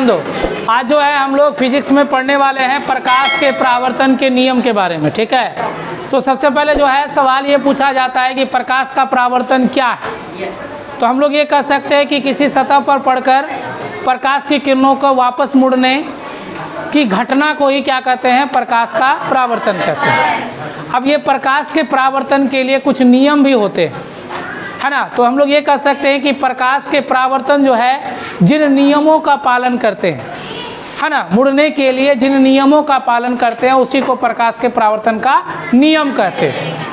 ध्यान दो, आज जो है हम लोग फिजिक्स में पढ़ने वाले हैं प्रकाश के परावर्तन के नियम के बारे में, ठीक है। तो सबसे पहले जो है सवाल ये पूछा जाता है कि प्रकाश का परावर्तन क्या है। तो हम लोग ये कह सकते हैं कि किसी सतह पर पड़कर प्रकाश की किरणों को वापस मुड़ने की घटना को ही क्या कहते हैं, प्रकाश का परावर्तन कहते हैं। अब ये प्रकाश के परावर्तन के लिए कुछ नियम भी होते हैं, है ना। तो हम लोग ये कह सकते हैं कि प्रकाश के परावर्तन जो है जिन नियमों का पालन करते हैं, है ना, मुड़ने के लिए जिन नियमों का पालन करते हैं उसी को प्रकाश के परावर्तन का नियम कहते हैं।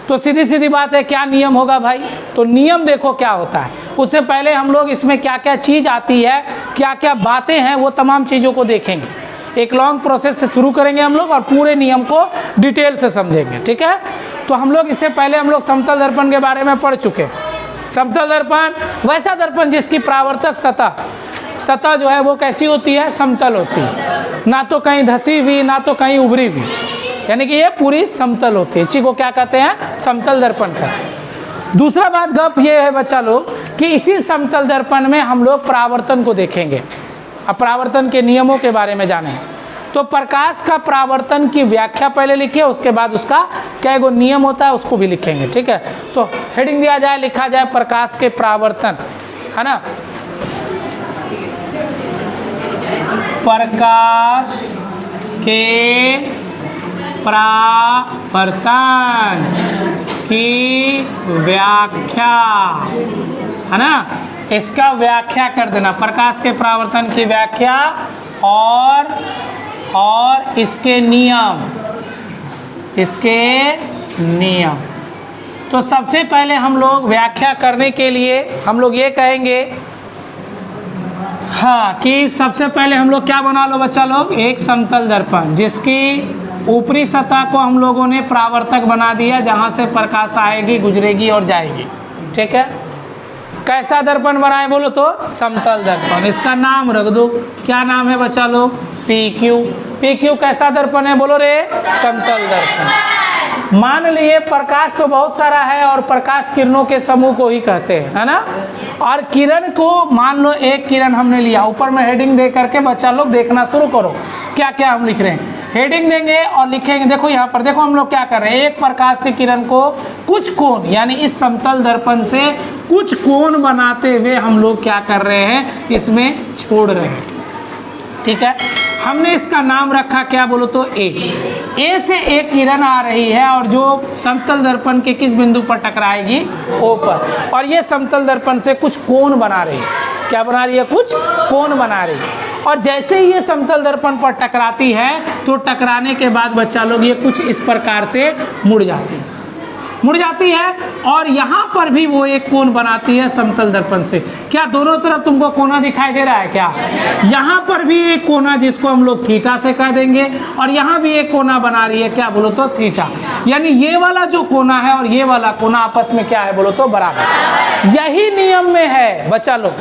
तो सीधी सीधी बात है, क्या नियम होगा भाई। तो नियम देखो क्या होता है, उससे पहले हम लोग इसमें क्या क्या चीज़ आती है, क्या क्या बातें हैं, वो तमाम चीज़ों को देखेंगे। एक लॉन्ग प्रोसेस से शुरू करेंगे हम लोग और पूरे नियम को डिटेल से समझेंगे, ठीक है। तो हम लोग इससे पहले हम लोग समतल दर्पण के बारे में पढ़ चुके। समतल दर्पण वैसा दर्पण जिसकी परावर्तक सतह जो है वो कैसी होती है, समतल होती है, ना तो कहीं धसी हुई ना तो कहीं उभरी हुई, यानी कि ये पूरी समतल होती है। इसी को क्या कहते हैं, समतल दर्पण कहते हैं। दूसरा बात गप ये है बच्चा लोग कि इसी समतल दर्पण में हम लोग परावर्तन को देखेंगे। अब परावर्तन के नियमों के बारे में जाने, तो प्रकाश का परावर्तन की व्याख्या पहले लिखिए, उसके बाद उसका क्या गो नियम होता है उसको भी लिखेंगे, ठीक है। तो हेडिंग दिया जाए, लिखा जाए प्रकाश के परावर्तन, है ना। प्रकाश के परावर्तन की व्याख्या, है ना, इसका व्याख्या कर देना। प्रकाश के परावर्तन की व्याख्या और इसके नियम। तो सबसे पहले हम लोग व्याख्या करने के लिए हम लोग ये कहेंगे, हाँ, कि सबसे पहले हम लोग क्या बना लो बच्चा लोग, एक समतल दर्पण जिसकी ऊपरी सतह को हम लोगों ने परावर्तक बना दिया, जहाँ से प्रकाश आएगी, गुजरेगी और जाएगी, ठीक है। कैसा दर्पण बनाए बोलो तो समतल दर्पण। इसका नाम रख दो, क्या नाम है बच्चा लोग, PQ। PQ कैसा दर्पण है बोलो रे, समतल दर्पण। मान लिए प्रकाश तो बहुत सारा है और प्रकाश किरणों के समूह को ही कहते हैं, है ना। और किरण को मान लो एक किरण हमने लिया, ऊपर में हेडिंग दे करके बच्चा लोग देखना शुरू करो क्या क्या हम लिख रहे हैं। हेडिंग देंगे और लिखेंगे, देखो यहाँ पर देखो हम लोग क्या कर रहे हैं, एक प्रकाश की किरण को कुछ कोण, यानी इस समतल दर्पण से कुछ कोण बनाते हुए हम लोग क्या कर रहे हैं, इसमें छोड़ रहे हैं, ठीक है। हमने इसका नाम रखा क्या बोलो तो ए से एक किरण आ रही है और जो समतल दर्पण के किस बिंदु पर टकराएगी, O पर, और ये समतल दर्पण से कुछ कोण बना रही है। क्या बना रही है, कुछ कोण बना रही है। और जैसे ही ये समतल दर्पण पर टकराती है तो टकराने के बाद बच्चा लोग ये कुछ इस प्रकार से मुड़ जाती है और यहाँ पर भी वो एक कोण बनाती है समतल दर्पण से। क्या दोनों तरफ तुमको कोना दिखाई दे रहा है क्या, यहाँ पर भी एक कोना जिसको हम लोग थीटा से कह देंगे और यहाँ भी एक कोना बना रही है, क्या बोलो तो थीटा। यानी ये वाला जो कोना है और ये वाला कोना आपस में क्या है बोलो तो बराबर। यही नियम में है बच्चा लोग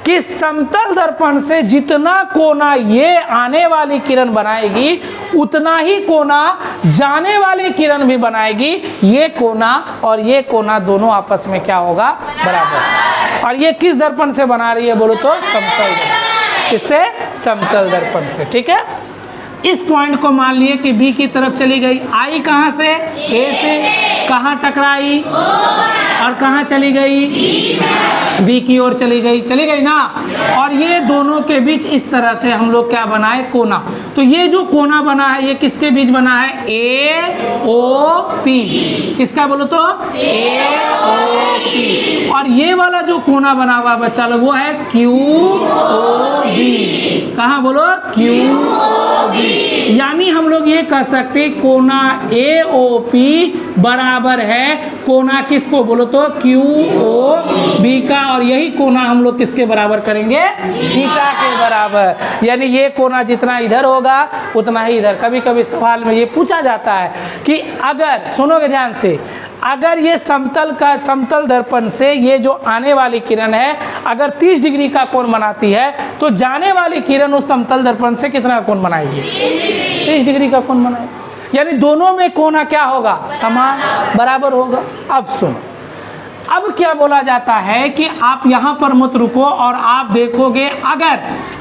कि समतल दर्पण से जितना कोना ये आने वाली किरण बनाएगी उतना ही कोना जाने वाली किरण भी बनाएगी। ये कोना और ये कोना दोनों आपस में क्या होगा, बराबर। और ये किस दर्पण से बना रही है बोलो तो समतल दर्पण, किससे, समतल दर्पण से, ठीक है। इस पॉइंट को मान लिए कि बी की तरफ चली गई, आई कहाँ से, ए से, कहाँ टकराई और कहाँ चली गई, बी की ओर चली गई ना। और ये दोनों के बीच इस तरह से हम लोग क्या बनाए, कोना। तो ये जो कोना बना है ये किसके बीच बना है, AOP, किसका बोलो तो AOP। और ये वाला जो कोना बना हुआ बच्चा लोग वो है QOB, कहाँ बोलो, QOB। यानी हम लोग ये कह सकते कोना AOP बराबर है कोना किसको बोलो तो QOB का, और यही कोना हम लोग किसके बराबर करेंगे, थीटा के बराबर। यानी ये कोना जितना इधर होगा उतना ही इधर। कभी कभी सवाल में ये पूछा जाता है कि अगर, सुनोगे ध्यान से, अगर ये समतल दर्पण से ये जो आने वाली किरण है अगर 30 डिग्री का कोण बनाती है तो जाने वाली किरण उस समतल दर्पण से कितना कोण बनाएगी, 30 डिग्री का कोण बनाएगी। यानी दोनों में कोना क्या होगा, समान, बराबर होगा। अब सुनो, अब क्या बोला जाता है कि आप यहाँ पर मत रुको और आप देखोगे अगर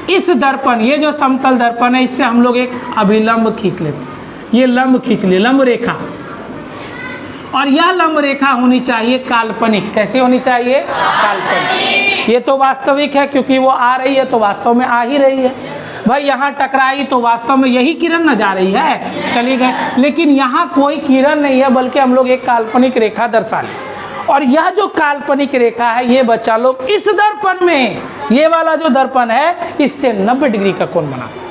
इस दर्पण, ये जो समतल दर्पण है, इससे हम लोग एक अभिलंब खींच लेते हैं। ये लंब खींच लिए, लंब रेखा, और यह लंब रेखा होनी चाहिए काल्पनिक। कैसी होनी चाहिए? काल्पनिक। ये तो वास्तविक है क्योंकि वो आ रही है तो वास्तव में आ ही रही है। भाई यहाँ टकराई तो वास्तव में यही किरण न जा रही है, चली गई, लेकिन यहाँ कोई किरण नहीं है बल्कि हम लोग एक काल्पनिक रेखा दर्शा लें। और यह जो काल्पनिक रेखा है ये बच्चा लोग इस दर्पण में, ये वाला जो दर्पण है इससे 90 डिग्री का कोण बनाता है।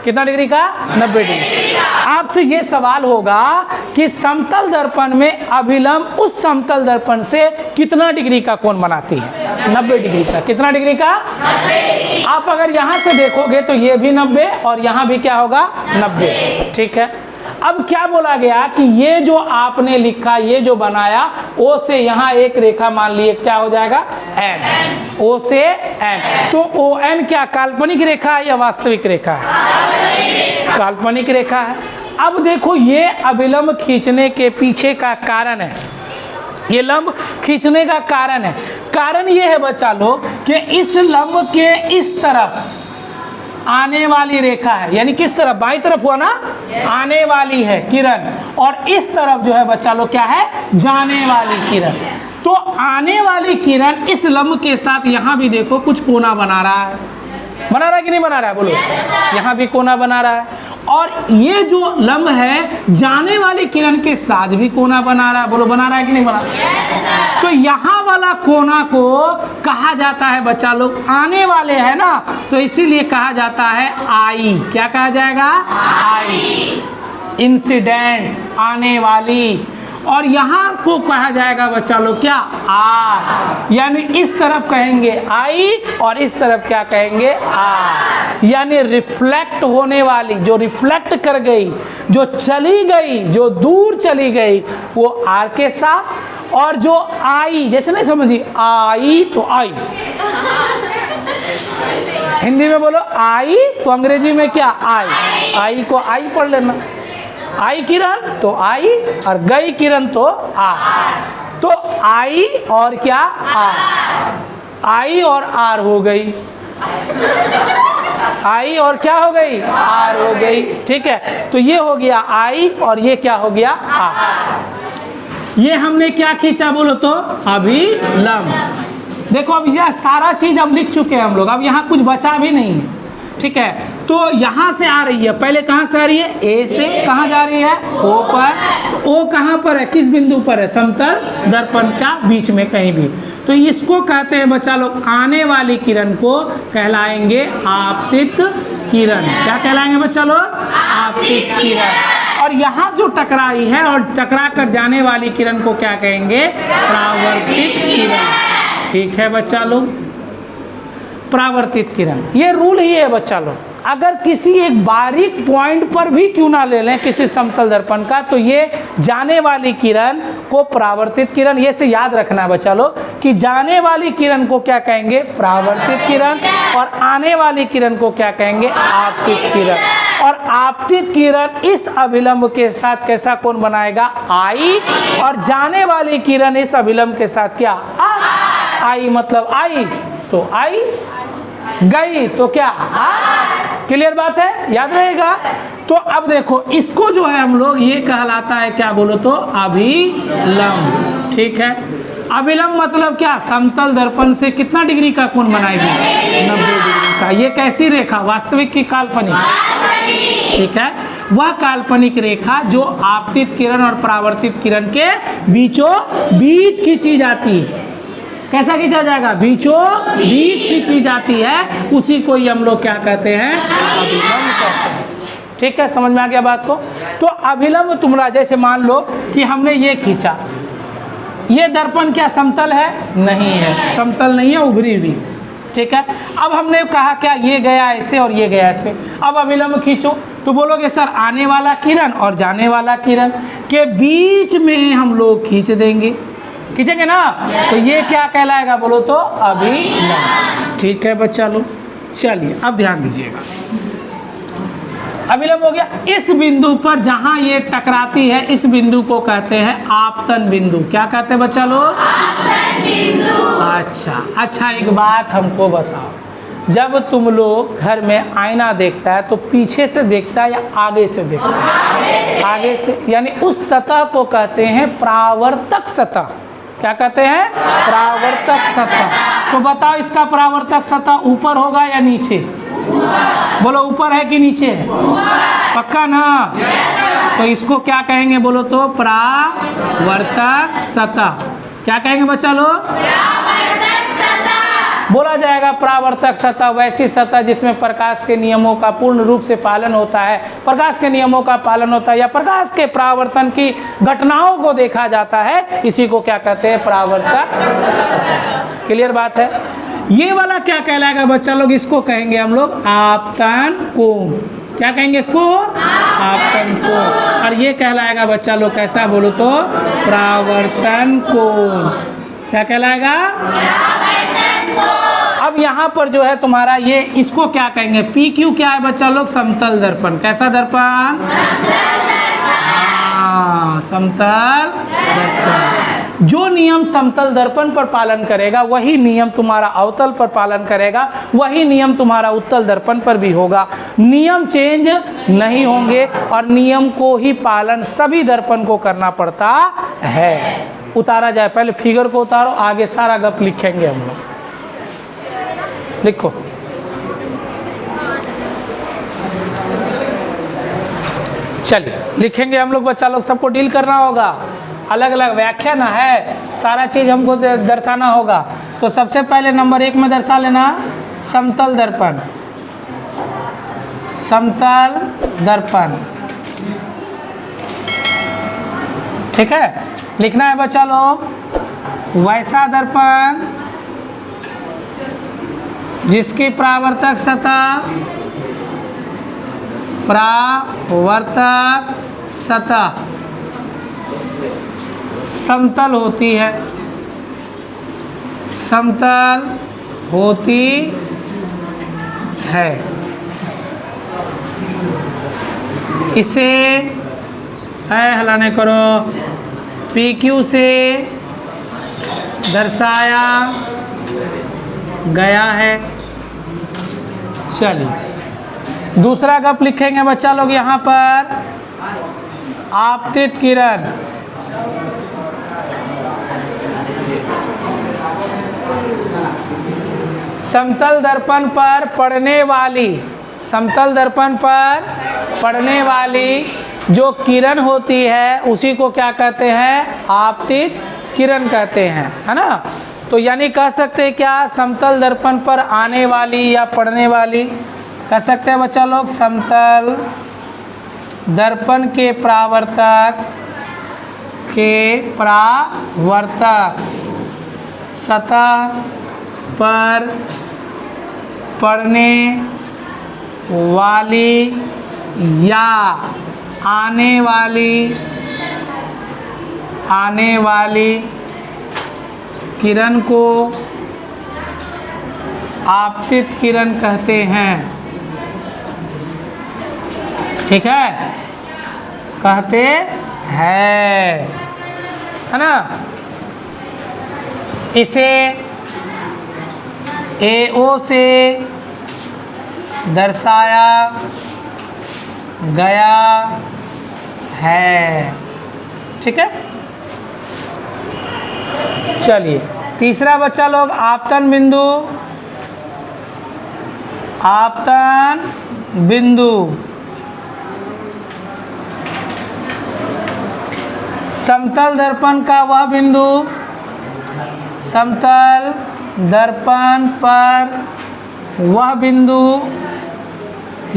कितना डिग्री का? 90 डिग्री। आपसे ये सवाल होगा कि समतल दर्पण में अभिलंब उस समतल दर्पण से कितना डिग्री का कोण बनाती है? 90 डिग्री का। कितना डिग्री का? 90। आप अगर यहाँ से देखोगे तो ये भी 90 और यहाँ भी क्या होगा? 90। ठीक है। अब क्या बोला गया कि ये जो आपने लिखा, ये जो बनाया, ओ से यहाँ एक रेखा मान लिए, क्या हो जाएगा? एन। ओ से एन। तो ओ एन क्या काल्पनिक रेखा है या वास्तविक रेखा है? काल्पनिक रेखा है। अब देखो ये अभिलंब खींचने के पीछे का कारण है, ये लंब खींचने का कारण है। कारण ये है बच्चा लोग कि इस लंब के इस तरफ आने वाली रेखा है, यानी किस तरफ? बाईं तरफ हुआ ना, आने वाली है किरण, और इस तरफ जो है बच्चा लोग क्या है? जाने वाली किरण। तो आने वाली किरण इस लंब के साथ यहाँ भी देखो कुछ कोना बना रहा है, बना रहा है कि नहीं बना रहा है? बोलो। यहाँ भी कोना बना रहा है, और ये जो लंब है जाने वाली किरण के साथ भी कोना बना रहा है। बोलो, बना रहा है कि नहीं बना रहा है? तो यहाँ वाला कोना को कहा जाता है बच्चा लोग, आने वाले है ना, तो इसीलिए कहा जाता है आई। क्या कहा जाएगा? आई। इंसिडेंट, आने वाली। और यहाँ को कहा जाएगा बच्चा लोग क्या? आर। यानी इस तरफ कहेंगे आई और इस तरफ क्या कहेंगे? आर। यानी रिफ्लेक्ट होने वाली, जो रिफ्लेक्ट कर गई, जो चली गई, जो दूर चली गई, वो आर के साथ, और जो आई, जैसे नहीं समझी, आई तो आई, हिंदी में बोलो आई, तो अंग्रेजी में क्या? आई। आई को आई पढ़ लेना। आई किरण तो आई, और गई किरण तो आ। तो आई और क्या? आर। आई और आर हो गई, आई और क्या हो गई? आर हो गई। ठीक है, तो ये हो गया आई और ये क्या हो गया? आर। ये हमने क्या खींचा बोलो तो? अभिलंब। देखो अब यह सारा चीज अब लिख चुके हैं हम लोग, अब यहाँ कुछ बचा भी नहीं है। ठीक है, तो यहाँ से आ रही है, पहले कहाँ से आ रही है? ए से। कहाँ जा रही है? ओ पर। तो ओ कहाँ पर है? किस बिंदु पर है? समतल दर्पण का बीच में कहीं भी। तो इसको कहते हैं बच्चा लोग, आने वाली किरण को कहलाएंगे आपतित किरण। क्या कहलाएंगे बच्चा लोग? आपतित किरण। और यहाँ जो टकराई है और टकरा कर जाने वाली किरण को क्या कहेंगे? परावर्तित किरण। ठीक है बच्चा लोग, परावर्तित किरण। ये रूल ही है बच्चा लोग, अगर किसी एक बारीक पॉइंट पर भी क्यों ना ले लें किसी समतल दर्पण का, तो ये जाने वाली किरण को परावर्तित किरण, ये से याद रखना है बच्चा लोग कि जाने वाली किरण को क्या कहेंगे? परावर्तित किरण, और आने वाली किरण को क्या कहेंगे? आपतित किरण। और आपतित किरण इस अभिलंब के साथ कैसा कोण बनाएगा? आई, और जाने वाली किरण इस अभिलंब के साथ क्या? आई। मतलब आई तो आई, गई तो क्या? क्लियर बात है, याद रहेगा। तो अब देखो इसको जो है हम लोग, ये कहलाता है क्या बोलो तो? अभिलंब। ठीक है, अभिलंब मतलब क्या? समतल दर्पण से कितना डिग्री का कोण बनाएगी? 90 डिग्री का। ये कैसी रेखा? वास्तविक की काल्पनिक? ठीक है, वह काल्पनिक रेखा जो आपतित किरण और परावर्तित किरण के बीचों बीच खींची जाती है। कैसा खींचा जाएगा? बीचों बीच खींची जाती है, उसी को ही हम लोग क्या कहते हैं? अभिलंब कहते हैं। ठीक है, समझ में आ गया बात को? तो अभिलंब तुम्हारा, जैसे मान लो कि हमने ये खींचा, ये दर्पण क्या समतल है? नहीं है, समतल नहीं है, उभरी हुई। ठीक है, अब हमने कहा क्या? ये गया ऐसे और ये गया ऐसे। अब अभिलंब खींचो तो बोलोगे सर आने वाला किरण और जाने वाला किरण के बीच में हम लोग खींच देंगे, खींचेंगे ना, तो ये क्या कहलाएगा बोलो तो? अभिलंब। ठीक है बच्चा लोग, चलिए अब ध्यान दीजिएगा। अभिलंब हो गया। इस बिंदु पर जहां ये टकराती है, इस बिंदु को कहते हैं आपतन बिंदु। क्या कहते हैं बच्चा लोग? आपतन बिंदु। अच्छा, एक बात हमको बताओ, जब तुम लोग घर में आईना देखता है तो पीछे से देखता है या आगे से देखता है? आगे से, यानी उस सतह को कहते हैं परावर्तक सतह। क्या कहते हैं? परावर्तक सतह। तो बताओ इसका परावर्तक सतह ऊपर होगा या नीचे? बोलो ऊपर है कि नीचे है? पक्का ना? तो इसको क्या कहेंगे बोलो तो? परावर्तक सतह। क्या कहेंगे बच्चा लोग? बोला जाएगा परावर्तक सतह वैसी सतह जिसमें प्रकाश के नियमों का पूर्ण रूप से पालन होता है, प्रकाश के नियमों का पालन होता है या प्रकाश के परावर्तन की घटनाओं को देखा जाता है, इसी को क्या कहते हैं? परावर्तक सतह। क्लियर बात है? ये वाला क्या कहलाएगा बच्चा लोग? इसको कहेंगे हम लोग आपतन कोण। क्या कहेंगे इसको? आपतन कोण। और ये कहलाएगा बच्चा लोग कैसा बोलो तो? परावर्तन कोण। क्या कहलाएगा? अब यहाँ पर जो है तुम्हारा ये, इसको क्या कहेंगे? पी क्यू क्या है बच्चा लोग? समतल दर्पण। कैसा दर्पण? समतल दर्पण। जो नियम समतल दर्पण पर पालन करेगा वही नियम तुम्हारा अवतल पर पालन करेगा, वही नियम तुम्हारा उत्तल दर्पण पर भी होगा। नियम चेंज नहीं होंगे और नियम को ही पालन सभी दर्पण को करना पड़ता है। उतारा जाए, पहले फिगर को उतारो, आगे सारा गप लिखेंगे हम लोग। लिखो। चलिए लिखेंगे हम लोग। बच्चा लोग सबको डील करना होगा, अलग अलग व्याख्या ना है, सारा चीज हमको दर्शाना होगा। तो सबसे पहले नंबर 1 में दर्शा लेना समतल दर्पण। समतल दर्पण, ठीक है? लिखना है बच्चा लोग वैसा दर्पण जिसकी परावर्तक सतह, परावर्तक सतह समतल होती है, समतल होती है। इसे हलाने करो PQ से दर्शाया गया है। चलिए दूसरा गप लिखेंगे बच्चा लोग यहाँ पर आपतित किरण। समतल दर्पण पर पड़ने वाली, समतल दर्पण पर पड़ने वाली जो किरण होती है उसी को क्या कहते हैं? आपतित किरण कहते हैं, है ना? तो यानी कह सकते हैं क्या? समतल दर्पण पर आने वाली या पड़ने वाली कह सकते हैं बच्चा लोग। समतल दर्पण के परावर्तक सतह पर पड़ने वाली या आने वाली किरण को आपतित किरण कहते हैं। ठीक है? कहते हैं, है ना? इसे AO से दर्शाया गया है। ठीक है? चलिए तीसरा बच्चा लोग आपतन बिंदु। आपतन बिंदु समतल दर्पण का वह बिंदु, समतल दर्पण पर वह बिंदु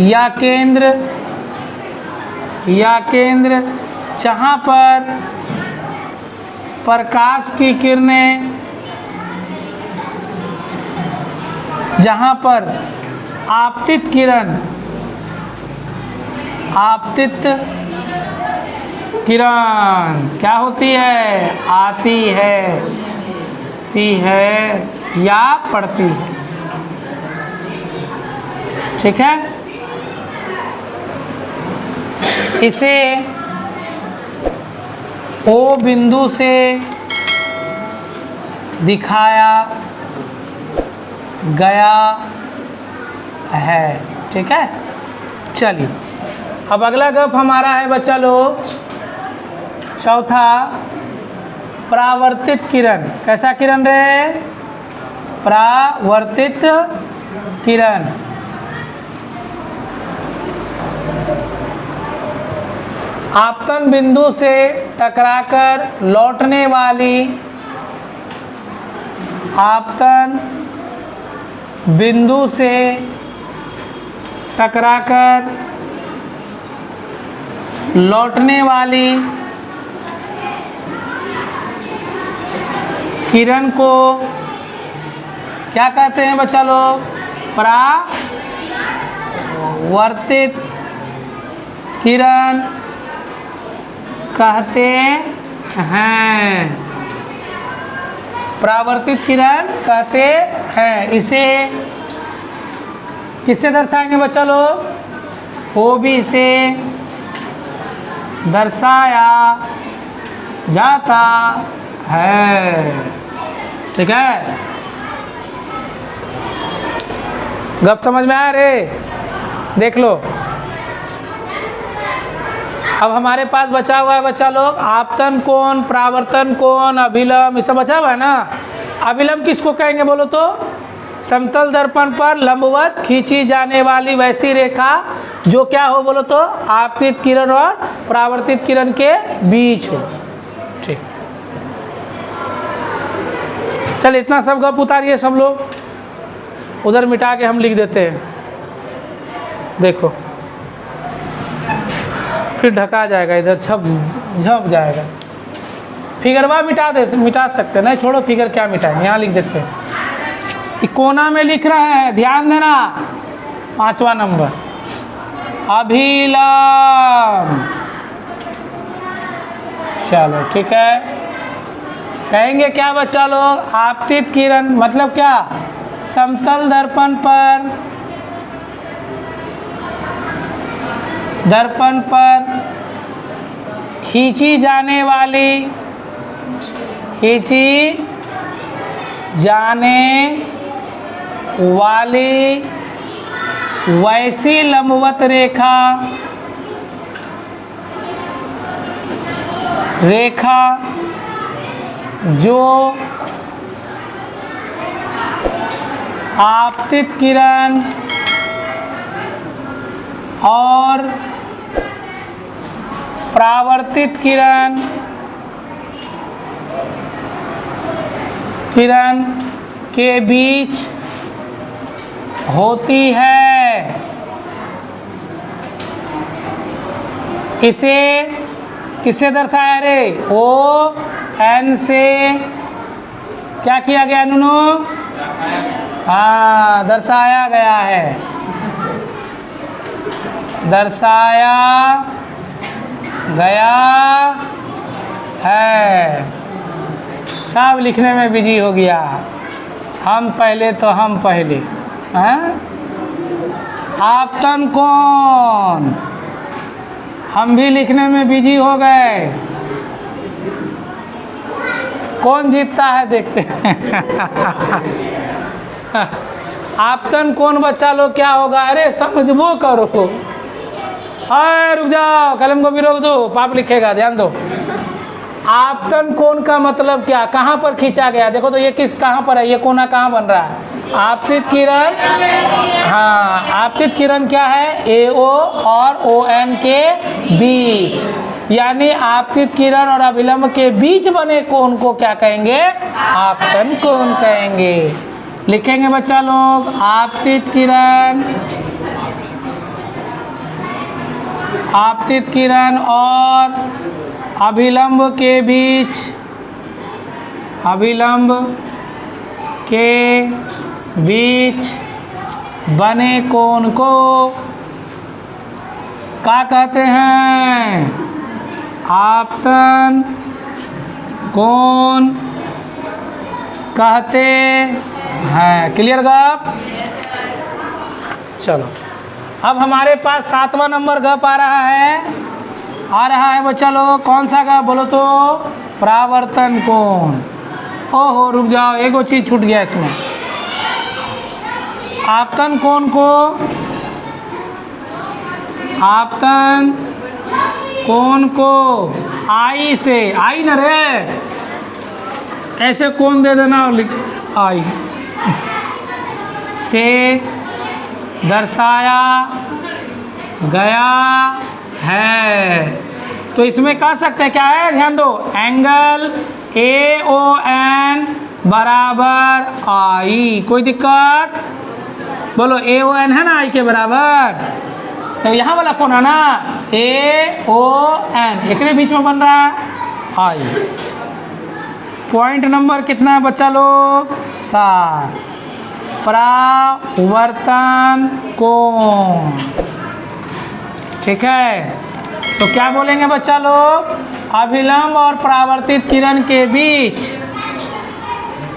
या केंद्र जहाँ पर प्रकाश की किरणें, जहाँ पर आपतित किरण क्या होती है? आती है या पड़ती है। ठीक है? इसे O बिंदु से दिखाया गया है। ठीक है, चलिए अब अगला गप हमारा है बच्चा लोग चौथा, परावर्तित किरण। कैसा किरण रे? परावर्तित किरण। आपतन बिंदु से टकराकर लौटने वाली, आपतन बिंदु से टकराकर लौटने वाली किरण को क्या कहते हैं बच्चा लोग? परावर्तित किरण कहते हैं। परावर्तित किरण कहते हैं। इसे किससे दर्शाएंगे बच्चा लोग? वो भी से दर्शाया जाता है। ठीक है, गप समझ में आया रे? देख लो, अब हमारे पास बचा हुआ है बच्चा लोग आपतन कोण, परावर्तन कोण, अभिलंब, ये सब बचा हुआ है ना। अभिलंब किसको कहेंगे बोलो तो? समतल दर्पण पर लंबवत खींची जाने वाली वैसी रेखा जो क्या हो बोलो तो? आपतित किरण और परावर्तित किरण के बीच हो। ठीक, चल इतना सब गप उतारिए सब लोग, उधर मिटा के हम लिख देते हैं। देखो फिर ढका जाएगा, इधर छप झप जाएगा। फिगरवा मिटा सकते नहीं, छोड़ो फिगर क्या मिटाएंगे, यहाँ लिख देते हैं। कोना में लिख रहे हैं, ध्यान देना, 5वां नंबर अभिलंब। चलो ठीक है, कहेंगे क्या बच्चा लोग? आपतित किरण मतलब क्या? समतल दर्पण पर खींची जाने वाली वैसी लंबवत रेखा जो आपतित किरण और परावर्तित किरण के बीच होती है। इसे किससे दर्शाया रे? ओ एन से क्या किया गया नुनू? हाँ, दर्शाया गया है, दर्शाया गया है। सब लिखने में बिजी हो गया, हम पहले तो हम पहले हैं। आपतन कोण हम भी लिखने में बिजी हो गए। कौन जीतता है देखते हैं। आपतन कोण बच्चा लोग क्या होगा? अरे समझबो करो। हाय रुक जाओ, कलम को भी रोक दो, पाप लिखेगा, ध्यान दो। आपतन कोण का मतलब क्या? कहाँ पर खींचा गया? देखो तो ये कहाँ पर है? ये कोना कहाँ बन रहा है? आपतित किरण, हाँ, आपतित किरण क्या है? AO और ON के बीच, यानी आपतित किरण और अभिलंब के बीच बने कोण को क्या कहेंगे? आपतन कोण कहेंगे। लिखेंगे बच्चा लोग, आपतित किरण और अभिलंब के बीच बने कोण को क्या कहते हैं? आपतन कोण कहते हैं। क्लियर गप? चलो अब हमारे पास 7वां नंबर गप आ रहा है बच्चा लोग। कौन सा गप बोलो तो? परावर्तन कोण। ओहो रुक जाओ, एगो चीज छूट गया इसमें। आपतन कोण को, आपतन कोण को आई से, आई न रे, ऐसे कोण दे देना और लिख आई से दर्शाया गया है। तो इसमें कह सकते हैं क्या है, ध्यान दो, एंगल AON बराबर आई। कोई दिक्कत? बोलो AON है ना आई के बराबर, तो यहाँ वाला कौन है ना AON, एक बीच में बन रहा है आई। पॉइंट नंबर कितना है बच्चा लोग? 7। परावर्तन कोण, ठीक है। तो क्या बोलेंगे बच्चा लोग? अभिलंब और परावर्तित किरण के बीच,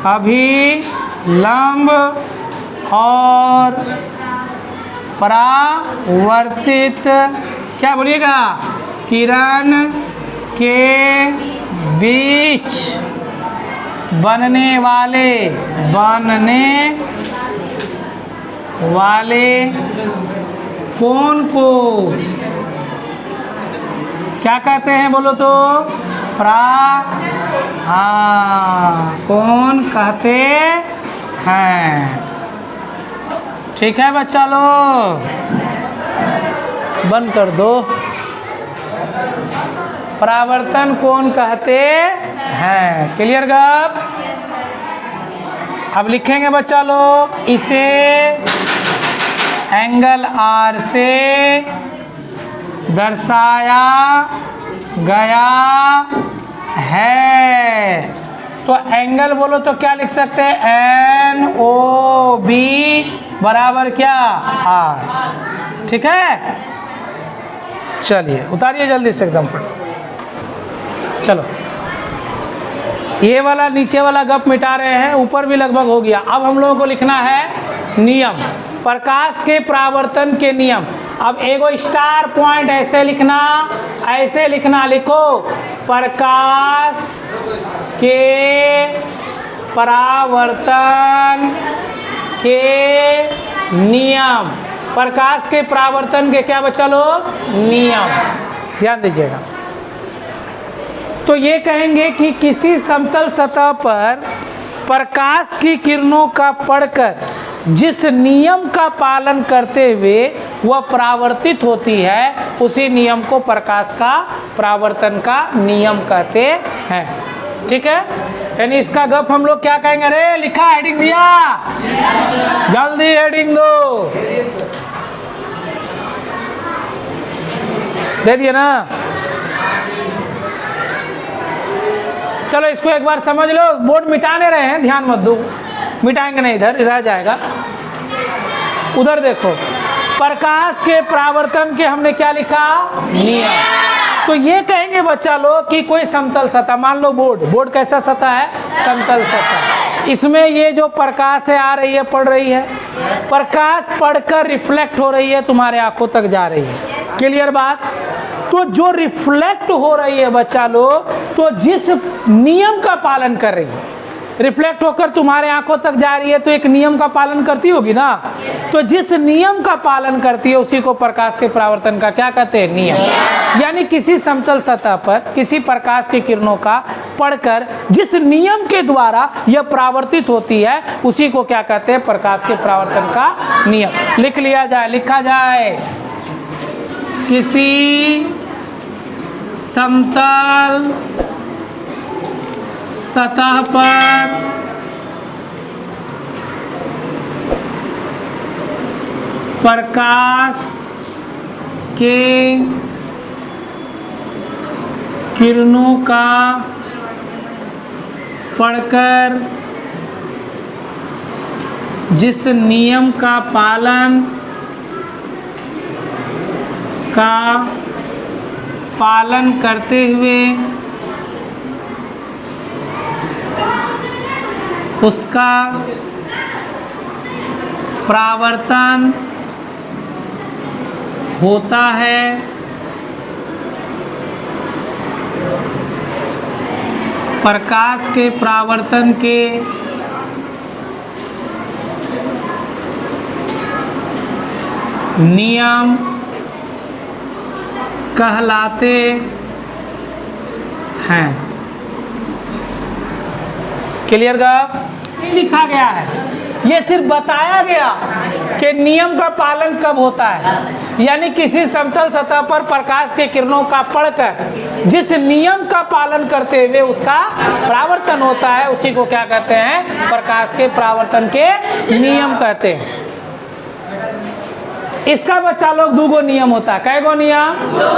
अभिलंब और परावर्तित, क्या बोलिएगा, किरण के बीच बनने वाले कोण को क्या कहते हैं बोलो तो? कोण कहते हैं। ठीक है बच्चा लोग, बंद कर दो। परावर्तन कोण कहते हैं, क्लियर गप? अब लिखेंगे बच्चा लोग, इसे एंगल R से दर्शाया गया है। तो एंगल बोलो तो क्या लिख सकते हैं? NOB बराबर क्या? R। ठीक है, चलिए उतारिए जल्दी से एकदम। चलो ये वाला नीचे वाला गप मिटा रहे हैं, ऊपर भी लगभग हो गया। अब हम लोगों को लिखना है नियम, प्रकाश के परावर्तन के नियम। अब एगो स्टार पॉइंट ऐसे लिखना, लिखो प्रकाश के परावर्तन के नियम। प्रकाश के परावर्तन के क्या बच्चा लोग? नियम। ध्यान दीजिएगा। तो ये कहेंगे कि किसी समतल सतह पर प्रकाश की किरणों का पड़कर जिस नियम का पालन करते हुए वह परावर्तित होती है, उसी नियम को प्रकाश का परावर्तन का नियम कहते हैं। ठीक है, यानी इसका गप हम लोग क्या कहेंगे? अरे लिखा, हेडिंग दिया, जल्दी हेडिंग दो, दे दिए ना। चलो इसको एक बार समझ लो, बोर्ड मिटाने रहे हैं, ध्यान मत दो, मिटाएंगे नहीं, इधर रह जाएगा। उधर देखो, प्रकाश के परावर्तन के हमने क्या लिखा? नियम। तो ये कहेंगे बच्चा लोग कि कोई समतल सतह, मान लो बोर्ड कैसा सतह है? समतल सतह। इसमें ये जो प्रकाश है आ रही है, पड़ रही है, प्रकाश पढ़कर रिफ्लेक्ट हो रही है, तुम्हारे आंखों तक जा रही है। क्लियर बात? तो जो रिफ्लेक्ट हो रही है बच्चा लोग, तो जिस नियम का पालन कर रही है, रिफ्लेक्ट होकर तुम्हारे आंखों तक जा रही है, तो एक नियम का पालन करती होगी ना। तो जिस नियम का पालन करती है उसी को प्रकाश के परावर्तन का क्या कहते हैं? नियम। यानी किसी समतल सतह पर किसी प्रकाश की किरणों का पड़कर जिस नियम के द्वारा यह परावर्तित होती है, उसी को क्या कहते हैं? प्रकाश के परावर्तन का नियम। लिख लिया जाए, लिखा जाए, किसी समतल सतह पर प्रकाश के किरणों का पढ़कर जिस नियम का पालन करते हुए उसका परावर्तन होता है, प्रकाश के परावर्तन के नियम कहलाते हैं। क्लियर का लिखा गया है, ये सिर्फ बताया गया कि नियम का पालन कब होता है, यानी किसी समतल सतह पर प्रकाश के किरणों का पड़कर जिस नियम का पालन करते हुए उसका परावर्तन होता है उसी को क्या कहते हैं, प्रकाश के परावर्तन के नियम कहते हैं। इसका बच्चा लोग दूगो नियम होता है, कै गो नियम? दो।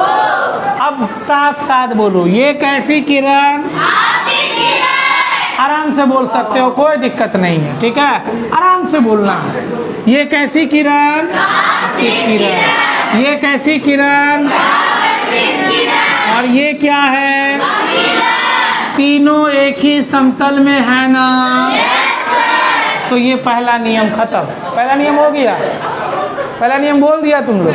अब साथ साथ बोलो, ये कैसी किरण? आराम से बोल सकते हो, कोई दिक्कत नहीं है, ठीक है, आराम से बोलना। ये कैसी किरण? किरण। ये कैसी किरण? और ये क्या है? तीनों एक ही समतल में है ना? तो ये पहला नियम खत्म। पहला नियम हो गया, पहला नियम बोल दिया तुम लोग,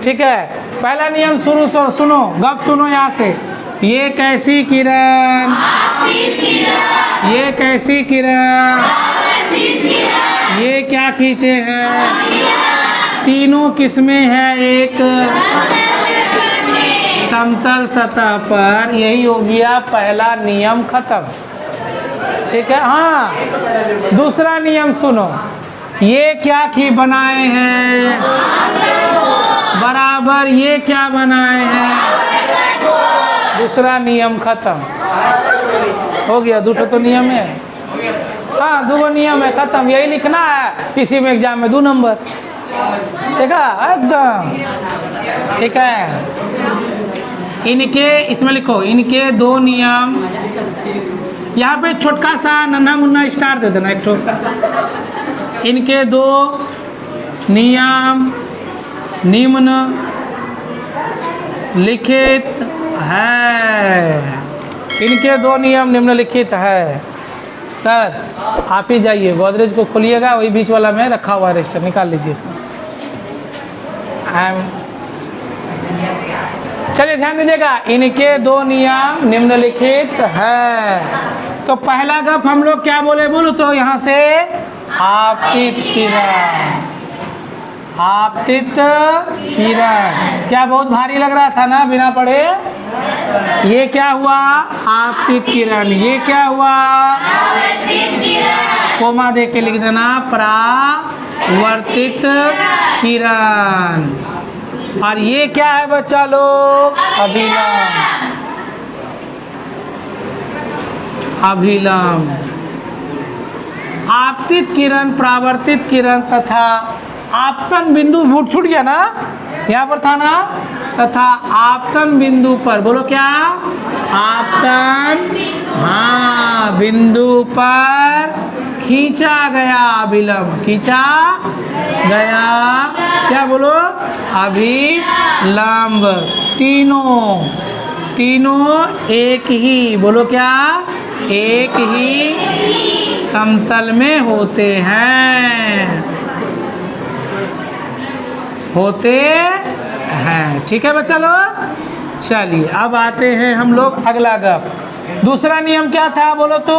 ठीक है। पहला नियम शुरू से सुनो, गप सुनो यहाँ से। ये कैसी किरण? ये कैसी किरण? ये क्या खींचे हैं? तीनों किसमें है? एक समतल सतह पर। यही हो गया पहला नियम खत्म, ठीक है। हाँ, दूसरा नियम सुनो। ये क्या की बनाए हैं? बराबर। ये क्या बनाए हैं? दूसरा नियम खत्म हो गया। दूसरा तो नियम है, हाँ, दो नियम है, खत्म। यही लिखना है, इसी में एग्जाम में 2 नंबर, ठीक है, एकदम ठीक है। इनके इसमें लिखो, इनके 2 नियम। यहाँ पे छोटका सा नन्हा मुन्ना स्टार दे देना एक ठो। इनके 2 नियम निम्न लिखित है। इनके 2 नियम निम्नलिखित है। सर आप ही जाइए, गोदरेज को खोलिएगा, वही बीच वाला में रखा हुआ रजिस्टर, निकाल लीजिए इसका। चलिए ध्यान दीजिएगा, इनके 2 नियम निम्नलिखित है। तो पहला गप हम लोग क्या बोले? बोलो तो यहाँ से आपतित किरण। आपतित किरण क्या बहुत भारी लग रहा था ना बिना पढ़े? ये क्या हुआ? आपतित किरण। ये क्या हुआ? कोमा दे के लिख देना, परावर्तित किरण। और ये क्या है बच्चा लोग? अभिलंब। अभिलंब। आपतित किरण, परावर्तित किरण तथा आपतन बिंदु, फूट छूट गया ना, यहाँ पर था ना, तथा आपतन बिंदु पर, बोलो क्या? आपतन, हाँ, बिंदु पर खींचा गया अभिलंब। खींचा गया क्या? बोलो अभिलंब। तीनों एक ही, बोलो क्या? एक ही समतल में होते हैं, ठीक है बच्चा लोग। चलिए अब आते हैं हम लोग अगला गप। दूसरा नियम क्या था? बोलो तो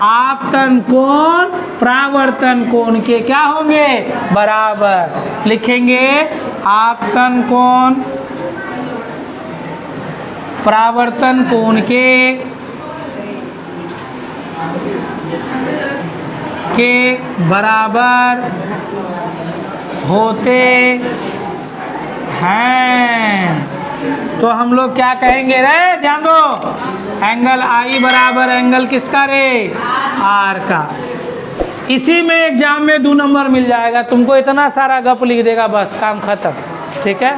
आपतन कोण परावर्तन कोण के क्या होंगे? बराबर। लिखेंगे आपतन कोण परावर्तन कोण के बराबर होते हैं। तो हम लोग क्या कहेंगे रे? ध्यान दो, एंगल आई बराबर एंगल किसका रे? आर का। इसी में एग्जाम में 2 नंबर मिल जाएगा तुमको, इतना सारा गप लिख देगा, बस काम खत्म, ठीक है।